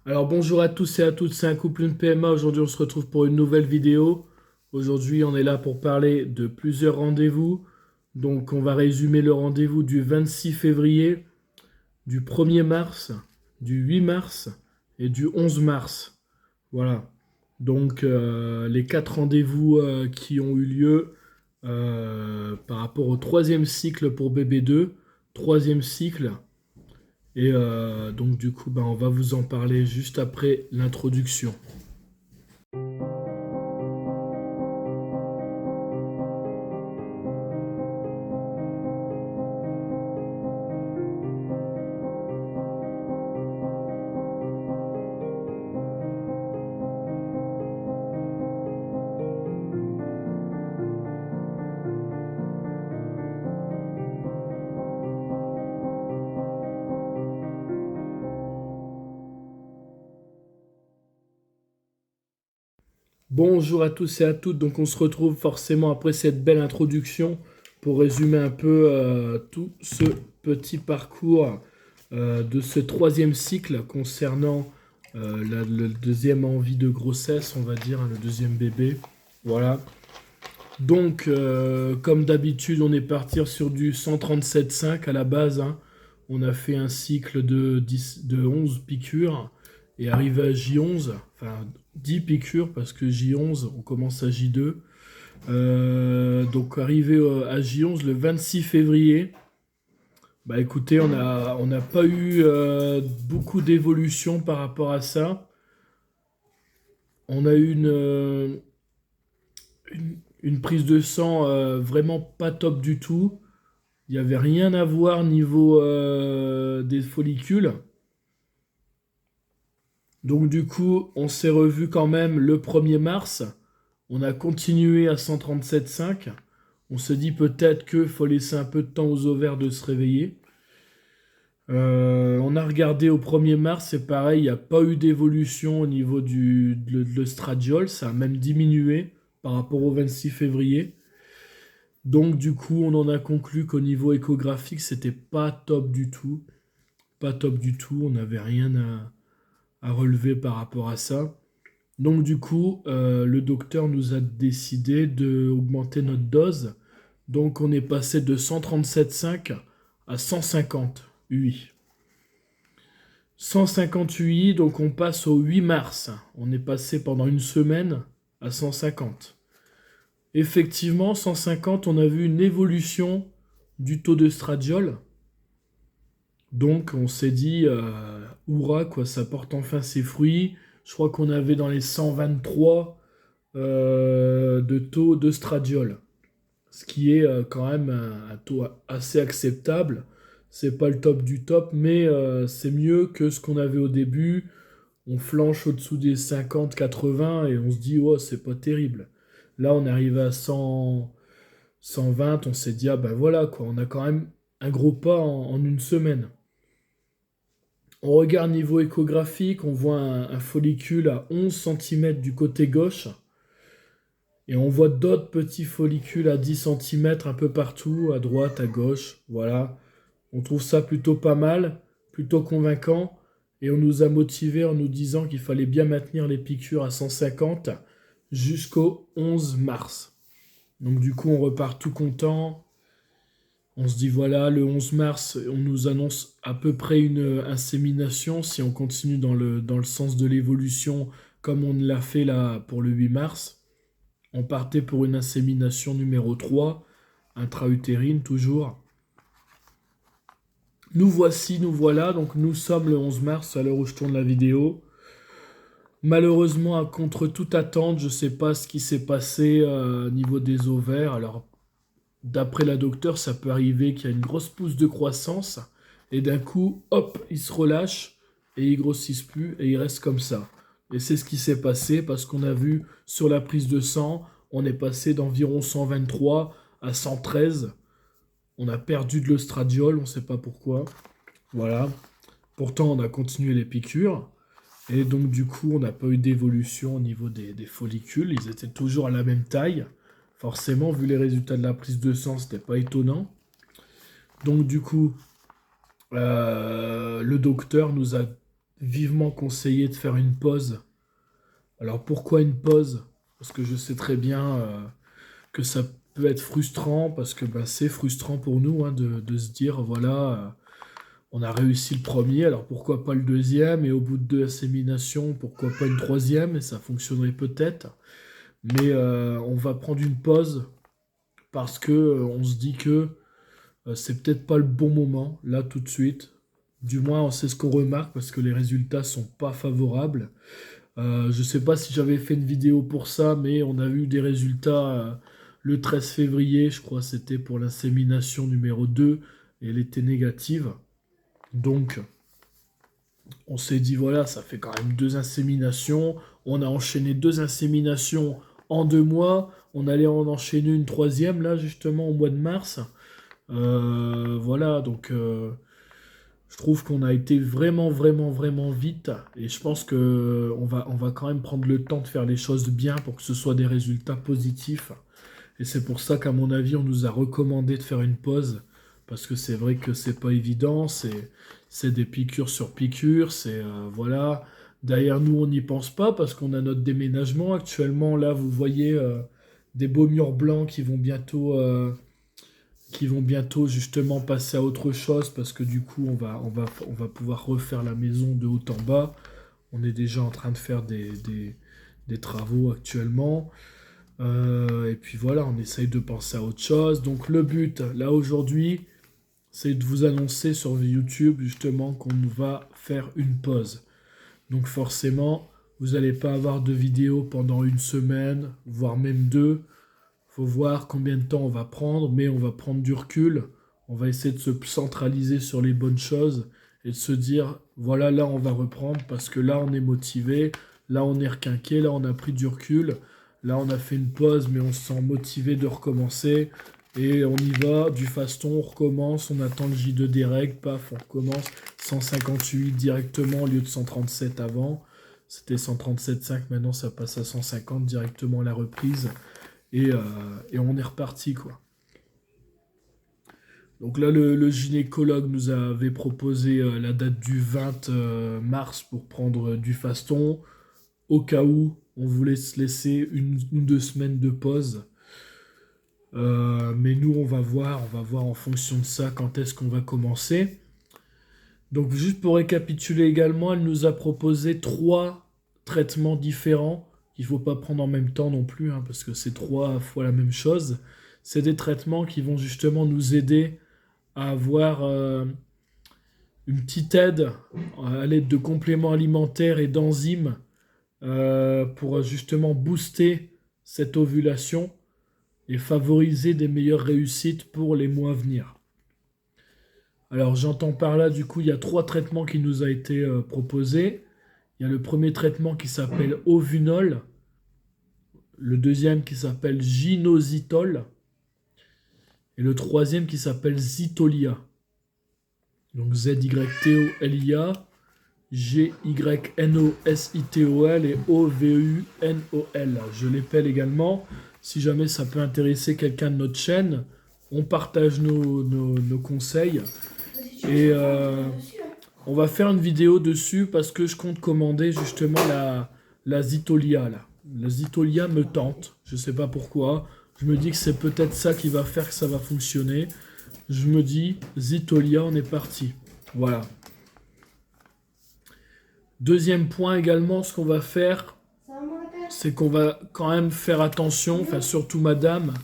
Alors bonjour à tous et à toutes, c'est un couple une PMA. Aujourd'hui on se retrouve pour une nouvelle vidéo. Aujourd'hui on est là pour parler de plusieurs rendez-vous. Donc on va résumer le rendez-vous du 26 février, du 1er mars, du 8 mars et du 11 mars. Voilà. Donc les quatre rendez-vous qui ont eu lieu par rapport au troisième cycle pour BB2. Troisième cycle. Et donc du coup, on va vous en parler juste après l'introduction. Bonjour à tous et à toutes. Donc on se retrouve forcément après cette belle introduction pour résumer un peu tout ce petit parcours de ce troisième cycle concernant le deuxième envie de grossesse, on va dire, hein, le deuxième bébé. Voilà. Donc, comme d'habitude, on est parti sur du 137,5 à la base, hein. On a fait un cycle de 11 piqûres et arrivé à J11, enfin 10 piqûres parce que J11, on commence à J2. Donc, arrivé à J11 le 26 février, bah écoutez, on n'a pas eu beaucoup d'évolution par rapport à ça. On a eu une prise de sang vraiment pas top du tout. Il n'y avait rien à voir niveau des follicules. Donc du coup, on s'est revu quand même le 1er mars. On a continué à 137,5. On se dit peut-être qu'il faut laisser un peu de temps aux ovaires de se réveiller. On a regardé au 1er mars, c'est pareil, il n'y a pas eu d'évolution au niveau de l'estradiol. Ça a même diminué par rapport au 26 février. Donc du coup, on en a conclu qu'au niveau échographique, c'était pas top du tout. Pas top du tout, on n'avait rien à relever par rapport à ça. Donc du coup, le docteur nous a décidé d'augmenter notre dose. Donc on est passé de 137,5 à 150 UI. 150 UI, donc on passe au 8 mars. On est passé pendant une semaine à 150. Effectivement, 150, on a vu une évolution du taux de stradiol. Donc on s'est dit, hurrah, quoi, ça porte enfin ses fruits. Je crois qu'on avait dans les 123 de taux de stradiol, ce qui est quand même un taux assez acceptable. C'est pas le top du top, mais c'est mieux que ce qu'on avait au début. On flanche au-dessous des 50-80 et on se dit, oh, c'est pas terrible. Là, on est arrivé à 100, 120, on s'est dit, ah ben voilà, quoi, on a quand même un gros pas en une semaine. On regarde niveau échographique, on voit un follicule à 11 cm du côté gauche. Et on voit d'autres petits follicules à 10 cm un peu partout, à droite, à gauche. Voilà. On trouve ça plutôt pas mal, plutôt convaincant. Et on nous a motivés en nous disant qu'il fallait bien maintenir les piqûres à 150 jusqu'au 11 mars. Donc du coup, on repart tout content. On se dit voilà, le 11 mars, on nous annonce à peu près une insémination si on continue dans le sens de l'évolution comme on l'a fait là pour le 8 mars. On partait pour une insémination numéro 3, intra-utérine toujours. Nous voici, nous voilà, donc nous sommes le 11 mars à l'heure où je tourne la vidéo. Malheureusement, contre toute attente, je ne sais pas ce qui s'est passé au niveau des ovaires. Alors, d'après la docteure, ça peut arriver qu'il y a une grosse pousse de croissance et d'un coup, hop, ils se relâchent et ils grossissent plus et ils restent comme ça. Et c'est ce qui s'est passé parce qu'on a vu sur la prise de sang, on est passé d'environ 123 à 113. On a perdu de l'œstradiol, on ne sait pas pourquoi. Voilà. Pourtant, on a continué les piqûres. Et donc, du coup, on n'a pas eu d'évolution au niveau des follicules. Ils étaient toujours à la même taille. Forcément, vu les résultats de la prise de sang, c'était pas étonnant. Donc, du coup, le docteur nous a vivement conseillé de faire une pause. Alors pourquoi une pause? Parce que je sais très bien que ça peut être frustrant, parce que bah, c'est frustrant pour nous hein, de se dire, voilà, on a réussi le premier, alors pourquoi pas le deuxième, et au bout de deux inséminations, pourquoi pas une troisième, et ça fonctionnerait peut-être. Mais on va prendre une pause parce que on se dit que c'est peut-être pas le bon moment, là tout de suite. Du moins, c'est ce qu'on remarque parce que les résultats sont pas favorables. Je sais pas si j'avais fait une vidéo pour ça, mais on a eu des résultats le 13 février, je crois, c'était pour l'insémination numéro 2, et elle était négative. Donc, on s'est dit, voilà, ça fait quand même deux inséminations. On a enchaîné deux inséminations en 2 mois. On allait en enchaîner une troisième, là, justement, au mois de mars. Voilà, donc je trouve qu'on a été vraiment, vraiment, vraiment vite. Et je pense que on va quand même prendre le temps de faire les choses bien pour que ce soit des résultats positifs. Et c'est pour ça qu'à mon avis, on nous a recommandé de faire une pause. Parce que c'est vrai que c'est pas évident. C'est des piqûres sur piqûres. C'est voilà. Derrière nous, on n'y pense pas parce qu'on a notre déménagement. Actuellement, là, vous voyez des beaux murs blancs qui vont bientôt justement passer à autre chose parce que du coup on va pouvoir refaire la maison de haut en bas. On est déjà en train de faire des travaux actuellement. Et puis voilà, on essaye de penser à autre chose. Donc le but là aujourd'hui, c'est de vous annoncer sur YouTube justement qu'on va faire une pause. Donc forcément, vous n'allez pas avoir de vidéo pendant une semaine, voire même deux. Faut voir combien de temps on va prendre, mais on va prendre du recul. On va essayer de se centraliser sur les bonnes choses et de se dire, voilà, là on va reprendre parce que là on est motivé, là on est requinqué, là on a pris du recul, là on a fait une pause, mais on se sent motivé de recommencer. Et on y va, du faston, on recommence, on attend le J2 des règles, paf, on recommence 158 directement au lieu de 137 avant. C'était 137,5, maintenant ça passe à 150 directement à la reprise. Et on est reparti, quoi. Donc là, le gynécologue nous avait proposé la date du 20 mars pour prendre du faston, au cas où on voulait se laisser une ou 2 semaines de pause. Mais nous, on va voir en fonction de ça quand est-ce qu'on va commencer. Donc juste pour récapituler également, elle nous a proposé 3 traitements différents. Il ne faut pas prendre en même temps non plus, hein, parce que c'est 3 fois la même chose. C'est des traitements qui vont justement nous aider à avoir une petite aide à l'aide de compléments alimentaires et d'enzymes pour justement booster cette ovulation et favoriser des meilleures réussites pour les mois à venir. Alors j'entends par là, du coup, il y a 3 traitements qui nous a été proposés. Il y a le premier traitement qui s'appelle Ovunol, le deuxième qui s'appelle Ginositol, et le troisième qui s'appelle Zitolia. Donc Z-Y-T-O-L-I-A, G-Y-N-O-S-I-T-O-L et O-V-U-N-O-L. Je l'épelle également. Si jamais ça peut intéresser quelqu'un de notre chaîne, on partage nos conseils. Et on va faire une vidéo dessus parce que je compte commander justement la Zitolia. Là. La Zitolia me tente, je sais pas pourquoi. Je me dis que c'est peut-être ça qui va faire que ça va fonctionner. Je me dis, Zitolia, on est parti. Voilà. Deuxième point également, ce qu'on va faire, c'est qu'on va quand même faire attention, enfin surtout madame,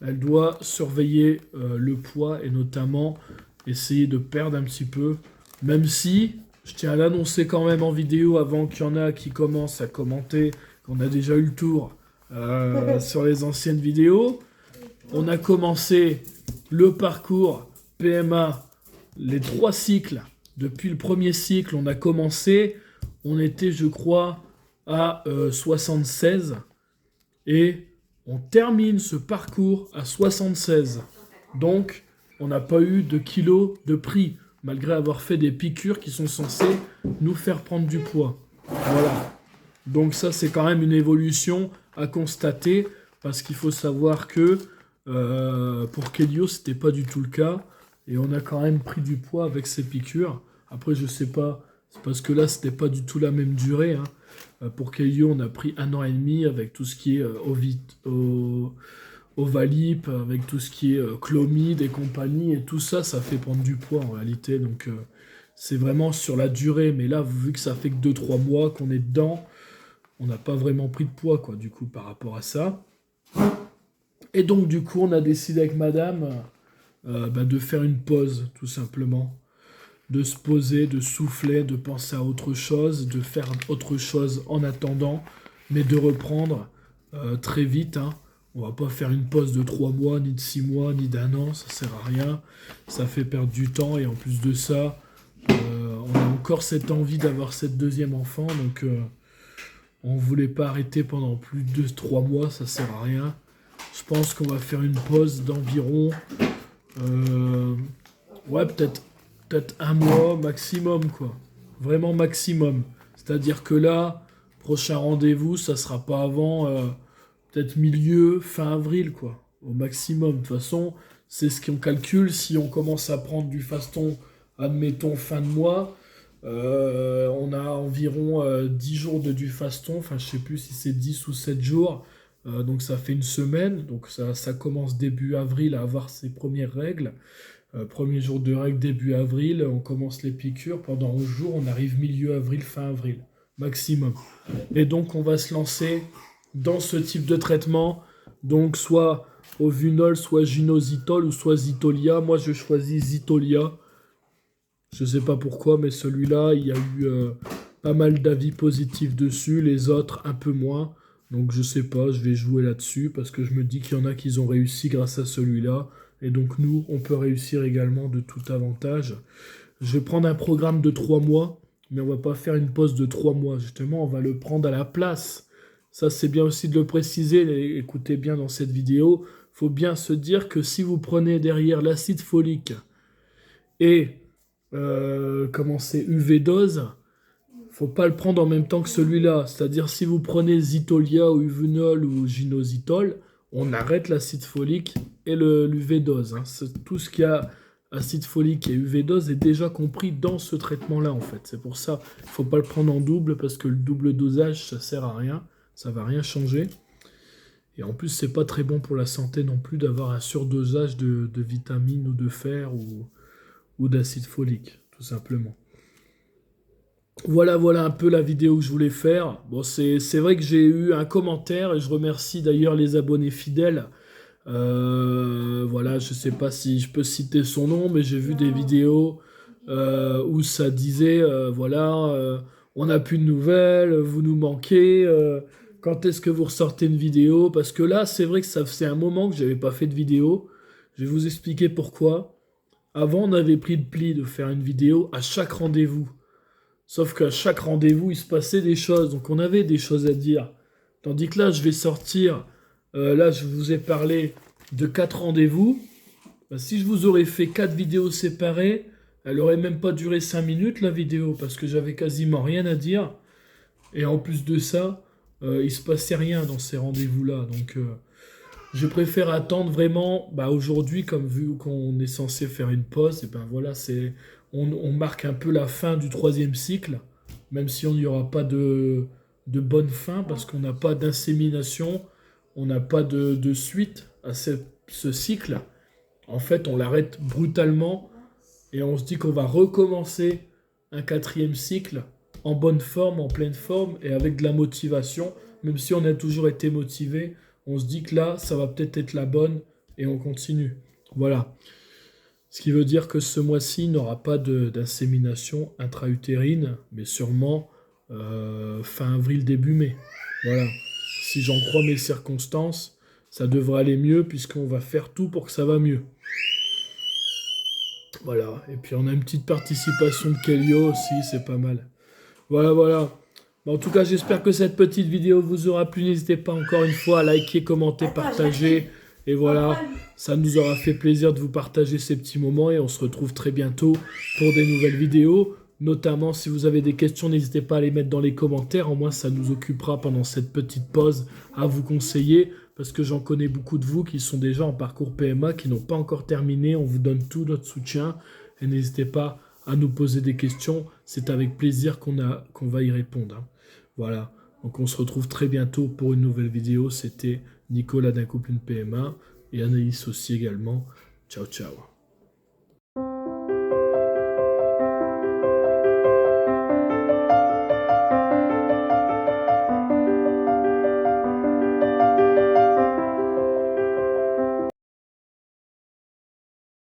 elle doit surveiller le poids et notamment essayer de perdre un petit peu, même si, je tiens à l'annoncer quand même en vidéo avant qu'il y en a qui commencent à commenter, qu'on a déjà eu le tour sur les anciennes vidéos. On a commencé le parcours PMA, les 3 cycles. Depuis le premier cycle, on a commencé, on était, je crois, à 76 et on termine ce parcours à 76. Donc, on n'a pas eu de kilos de pris, malgré avoir fait des piqûres qui sont censées nous faire prendre du poids. Voilà. Donc ça, c'est quand même une évolution à constater, parce qu'il faut savoir que pour Kelio, c'était pas du tout le cas, et on a quand même pris du poids avec ces piqûres. Après, je sais pas C'est parce que là, c'était pas du tout la même durée, hein. Pour Kelio, on a pris 1 an et demi avec tout ce qui est Ovalip, avec tout ce qui est Clomid et compagnie, et tout ça, ça fait prendre du poids en réalité. Donc c'est vraiment sur la durée. Mais là, vu que ça fait que 2 3 mois qu'on est dedans, on n'a pas vraiment pris de poids, quoi, du coup, par rapport à ça. Et donc, du coup, on a décidé avec madame de faire une pause, tout simplement. De se poser, de souffler, de penser à autre chose, de faire autre chose en attendant, mais de reprendre très vite, hein. On va pas faire une pause de 3 mois, ni de 6 mois, ni d'1 an, ça sert à rien. Ça fait perdre du temps, et en plus de ça, on a encore cette envie d'avoir cette deuxième enfant, donc on voulait pas arrêter pendant plus de 3 mois, ça sert à rien. Je pense qu'on va faire une pause d'environ, ouais, peut-être 1 mois maximum, quoi. Vraiment maximum. C'est-à-dire que là, prochain rendez-vous, ça sera pas avant peut-être milieu, fin avril, quoi. Au maximum. De toute façon, c'est ce qu'on calcule. Si on commence à prendre du faston, admettons, fin de mois, on a environ 10 jours de du faston. Enfin, je sais plus si c'est 10 ou 7 jours. Donc ça fait une semaine. Donc ça commence début avril à avoir ses premières règles. Premier jour de règle début avril, on commence les piqûres. Pendant 11 jours, on arrive milieu avril, fin avril. Maximum. Et donc, on va se lancer dans ce type de traitement. Donc, soit Ovunol, soit Ginositol, ou soit Zitolia. Moi, je choisis Zitolia. Je sais pas pourquoi, mais celui-là, il y a eu pas mal d'avis positifs dessus. Les autres, un peu moins. Donc, je sais pas, je vais jouer là-dessus parce que je me dis qu'il y en a qui ont réussi grâce à celui-là. Et donc, nous, on peut réussir également de tout avantage. Je vais prendre un programme de 3 mois, mais on va pas faire une pause de 3 mois. Justement, on va le prendre à la place. Ça, c'est bien aussi de le préciser. Écoutez bien dans cette vidéo. Faut bien se dire que si vous prenez derrière l'acide folique et comment c'est, UV dose, faut pas le prendre en même temps que celui-là. C'est-à-dire, si vous prenez Zitolia ou Uvunol ou Ginositol, on arrête l'acide folique et l'UV dose, hein. Tout ce qui a acide folique et UV dose est déjà compris dans ce traitement-là, en fait. C'est pour ça qu'il ne faut pas le prendre en double, parce que le double dosage, ça sert à rien. Ça va rien changer. Et en plus, c'est pas très bon pour la santé non plus d'avoir un surdosage de vitamines ou de fer ou d'acide folique, tout simplement. Voilà un peu la vidéo que je voulais faire. Bon, c'est vrai que j'ai eu un commentaire, et je remercie d'ailleurs les abonnés fidèles. Voilà, je sais pas si je peux citer son nom, mais j'ai vu des vidéos où ça disait, on n'a plus de nouvelles, vous nous manquez, quand est-ce que vous ressortez une vidéo? Parce que là, c'est vrai que ça faisait un moment que j'avais pas fait de vidéo. Je vais vous expliquer pourquoi. Avant, on avait pris le pli de faire une vidéo à chaque rendez-vous. Sauf qu'à chaque rendez-vous, il se passait des choses. Donc on avait des choses à dire. Tandis que là, je vais sortir. Là, je vous ai parlé de 4 rendez-vous. Bah, si je vous aurais fait 4 vidéos séparées, elle aurait même pas duré 5 minutes, la vidéo. Parce que j'avais quasiment rien à dire. Et en plus de ça, il se passait rien dans ces rendez-vous-là. Donc je préfère attendre vraiment, aujourd'hui, comme vu qu'on est censé faire une pause, et ben voilà, on marque un peu la fin du 3e cycle, même si on n'y aura pas de bonne fin, parce qu'on n'a pas d'insémination, on n'a pas de suite à ce cycle. En fait, on l'arrête brutalement, et on se dit qu'on va recommencer un 4e cycle en bonne forme, en pleine forme, et avec de la motivation, même si on a toujours été motivé. On se dit que là, ça va peut-être être la bonne, et on continue. Voilà. Ce qui veut dire que ce mois-ci n'aura pas d'insémination intra-utérine, mais sûrement fin avril, début mai. Voilà. Si j'en crois mes circonstances, ça devrait aller mieux, puisqu'on va faire tout pour que ça va mieux. Voilà. Et puis on a une petite participation de Kelio aussi, c'est pas mal. Voilà. En tout cas, j'espère que cette petite vidéo vous aura plu. N'hésitez pas encore une fois à liker, commenter, partager. Et voilà, ça nous aura fait plaisir de vous partager ces petits moments. Et on se retrouve très bientôt pour des nouvelles vidéos. Notamment, si vous avez des questions, n'hésitez pas à les mettre dans les commentaires. Au moins, ça nous occupera pendant cette petite pause à vous conseiller. Parce que j'en connais beaucoup de vous qui sont déjà en parcours PMA, qui n'ont pas encore terminé. On vous donne tout notre soutien. Et n'hésitez pas à nous poser des questions. C'est avec plaisir qu'on va y répondre, hein. Voilà. Donc on se retrouve très bientôt pour une nouvelle vidéo. C'était Nicolas d'un couple une PMA et Anaïs aussi également. Ciao, ciao.